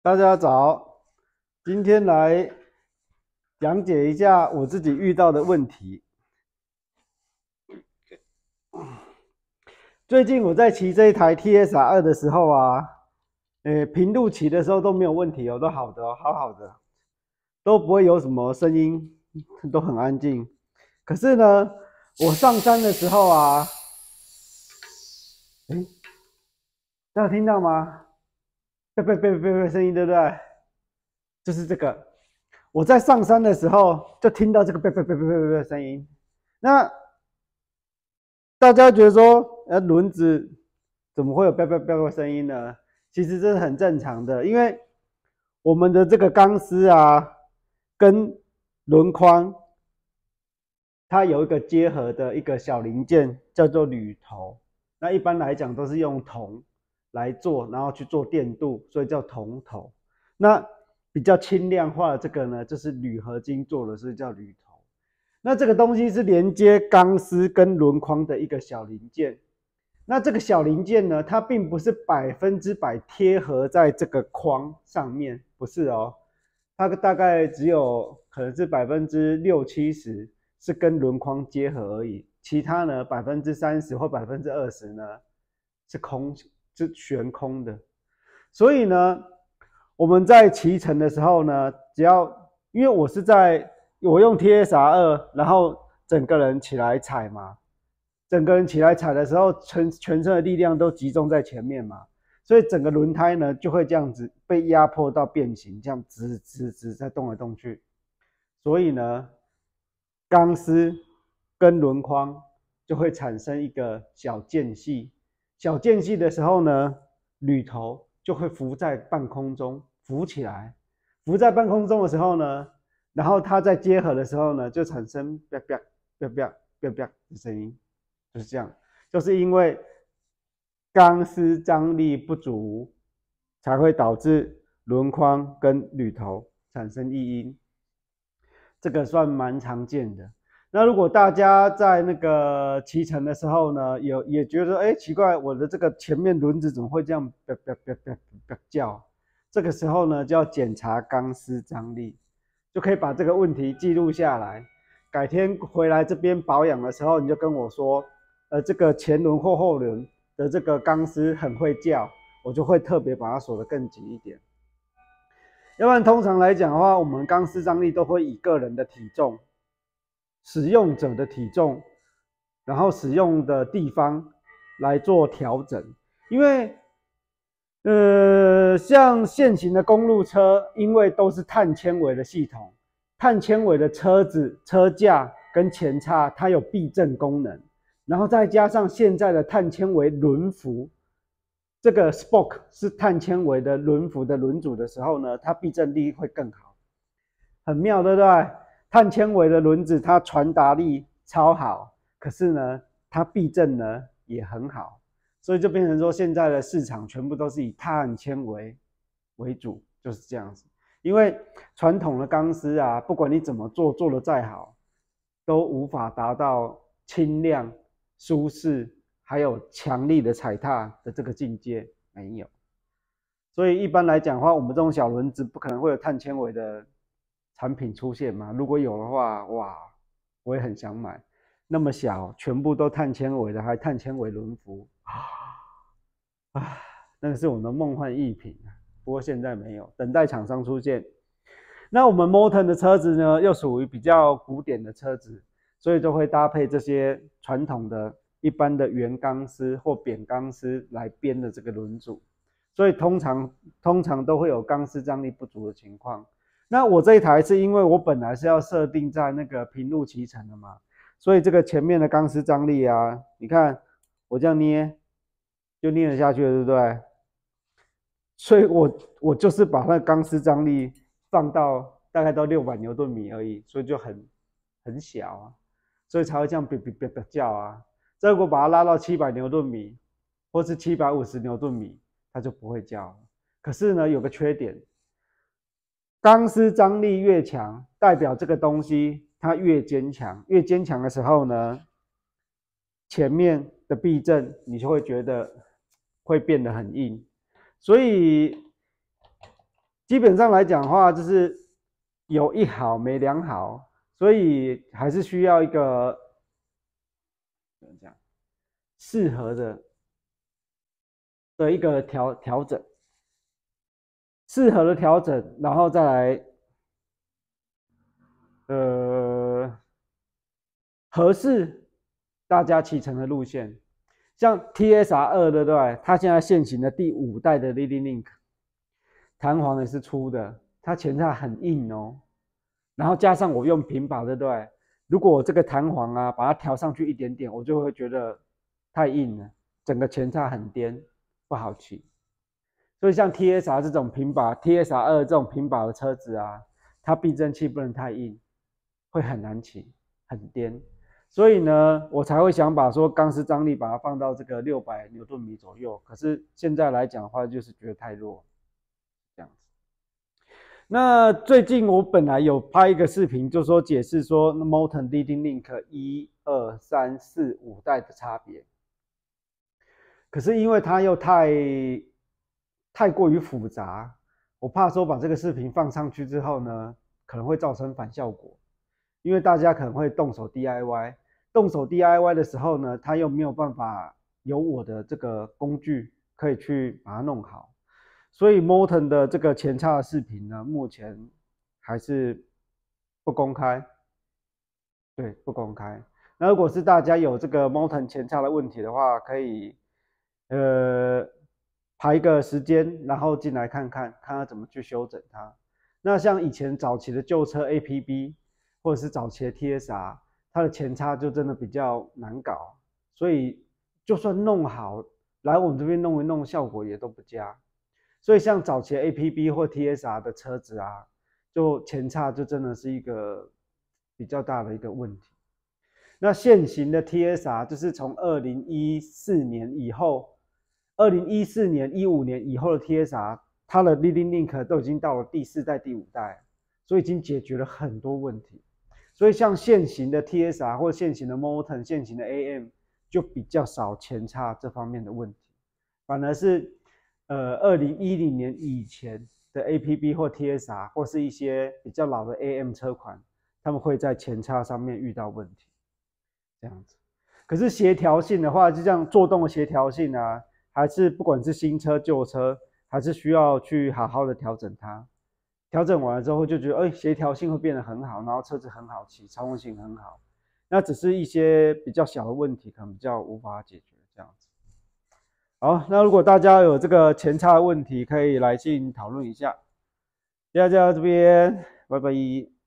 大家早，今天来讲解一下我自己遇到的问题。最近我在骑这一台 TSR2的时候啊，平路骑的时候都没有问题哦，都好的哦，好好的，都不会有什么声音，都很安静。可是呢，我上山的时候啊，大家有听到吗？声音，对不对？就是这个。我在上山的时候就听到这个的声音。那大家觉得说，轮子怎么会有的声音呢？其实这是很正常的，因为我们的这个钢丝啊，跟轮框它有一个结合的一个小零件，叫做铝头。那一般来讲都是用铜来做，然后去做电镀，所以叫铜头。那比较轻量化的这个呢，就是铝合金做的，是叫铝头。那这个东西是连接钢丝跟轮框的一个小零件。那这个小零件呢，它并不是100%贴合在这个框上面，不是哦，它大概只有可能是60%-70%是跟轮框结合而已，其他呢30%或20%呢是悬空的。所以呢，我们在骑乘的时候呢，只要因为我用 TSR2，然后整个人起来踩嘛，整个人起来踩的时候，全身的力量都集中在前面嘛，所以整个轮胎呢就会这样子被压迫到变形，这样直在动来动去。所以呢，钢丝跟轮框就会产生一个小间隙，小间隙的时候呢，铝头就会浮在半空中，浮起来，浮在半空中的时候呢，然后它在结合的时候呢，就产生啪啪啪啪啪啪的声音，就是这样，就是因为钢丝张力不足，才会导致轮框跟铝头产生异音。这个算蛮常见的。那如果大家在那个骑乘的时候呢，也觉得奇怪，我的这个前面轮子怎么会这样叫？这个时候呢，就要检查钢丝张力，就可以把这个问题记录下来。改天回来这边保养的时候，你就跟我说，这个前轮或后轮的这个钢丝很会叫，我就会特别把它锁得更紧一点。要不然通常来讲的话，我们钢丝张力都会以个人的体重、使用者的体重，然后使用的地方来做调整。因为像现行的公路车，因为都是碳纤维的系统，碳纤维的车子、车架跟前叉，它有避震功能，然后再加上现在的碳纤维轮辐，这个 spoke 是碳纤维的轮辐的轮组的时候呢，它避震力会更好，很妙，对不对？碳纤维的轮子它传达力超好，可是呢，它避震呢也很好，所以就变成说现在的市场全部都是以碳纤维为主，就是这样子。因为传统的钢丝啊，不管你怎么做，做得再好，都无法达到轻量、舒适还有强力的踩踏的这个境界，没有。所以一般来讲的话，我们这种小轮子不可能会有碳纤维的产品出现嘛。如果有的话，哇，我也很想买。那么小，全部都碳纤维的，还碳纤维轮辐啊，那个是我们的梦幻逸品。不过现在没有，等待厂商出现。那我们 Moton 的车子呢，又属于比较古典的车子，所以就会搭配这些传统的一般的圆钢丝或扁钢丝来编的这个轮组，所以通常都会有钢丝张力不足的情况。那我这一台是因为我本来是要设定在那个平路骑乘的嘛，所以这个前面的钢丝张力啊，你看我这样捏就捏得下去了，对不对？所以我就是把那个钢丝张力放到大概到600牛顿米而已，所以就很小啊，所以才会这样叫啊。这如果把它拉到700牛顿米或是750牛顿米，它就不会叫了。可是呢，有个缺点，钢丝张力越强，代表这个东西它越坚强，越坚强的时候呢，前面的避震你就会觉得会变得很硬。所以基本上来讲的话，就是有1毫没2毫，所以还是需要一个怎么讲适合的一个调整，适合的调整，然后再来合适大家骑乘的路线。像 TSR2 对不对？它现在现行的第5代的 Leading Link， 弹簧也是粗的，它前叉很硬哦。然后加上我用平把，对不对？如果我这个弹簧啊把它调上去一点点，我就会觉得太硬了，整个前叉很颠，不好骑。所以像 TSR 这种平把 ，TSR2 这种平把的车子啊，它避震器不能太硬，会很难骑，很颠。所以呢，我才会想把说钢丝张力把它放到这个600牛顿米左右。可是现在来讲的话，就是觉得太弱，这样子。那最近我本来有拍一个视频，就说解释说 Moulton Leading Link 1、2、3、4、5代的差别。可是因为它又太过于复杂，我怕说把这个视频放上去之后呢，可能会造成反效果。因为大家可能会动手 DIY， 动手 DIY 的时候呢，他又没有办法有我的这个工具可以去把它弄好，所以 Moulton 的这个前叉的视频呢，目前还是不公开，对，不公开。那如果是大家有这个 Moulton 前叉的问题的话，可以排一个时间，然后进来看看看怎么去修整它。那像以前早期的旧车 APB。或者是早期的 TSR， 它的前叉就真的比较难搞，所以就算弄好，来我们这边弄一弄，效果也都不佳。所以像早期的 APB 或 TSR 的车子啊，就前叉就真的是一个比较大的一个问题。那现行的 TSR 就是从2014年以后，2014年、15年以后的 TSR， 它的 Leading Link 都已经到了第4代、第5代，所以已经解决了很多问题。所以像现行的 TSR 或现行的 Moulton、现行的 AM 就比较少前叉这方面的问题，反而是2010年以前的 APB 或 TSR 或是一些比较老的 AM 车款，他们会在前叉上面遇到问题，这样子。可是协调性的话，就像做动的协调性啊，还是不管是新车旧车，还是需要去好好的调整它。调整完了之后就觉得，协调性会变得很好，然后车子很好骑，操控性很好。那只是一些比较小的问题，可能比较无法解决这样子。好，那如果大家有这个前叉的问题，可以来信讨论一下。大家这边，拜拜。